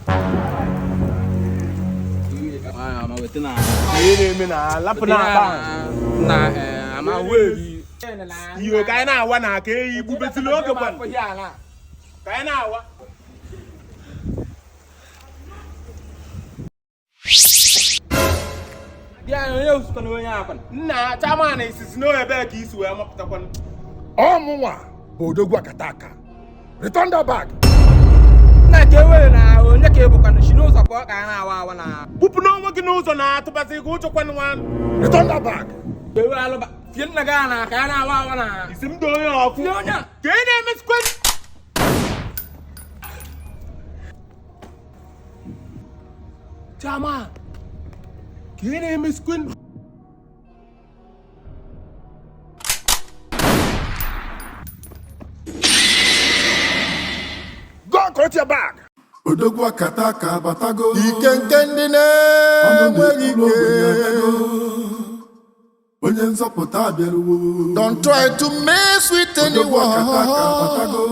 I'm with na. Lapuna Na I'm away. You kind of one okay, you put it look upon. Kind of what? Yeah, you used to know what happened. Nah, Taman is no back east where I'm up to one. Oh, Mwa, Odogwuakataaka. Return that bag. Na kewe na onye ka ebuka no she knows akwa ka na awa na. Pupu no working nose on to pass go to one. Return that bag. Kewe aloba. Fien na ga na ka na awa na. Isim do yo fu. Nyonya. Kene Miss Queen. Chama. Kene Miss Queen. Go collect your bag. Odogwuakataaka batago. Ikenkendine mwelike. Onye nzọpụta abịaruwo. Don't try to mess with anyone. Odogwuakataaka batago.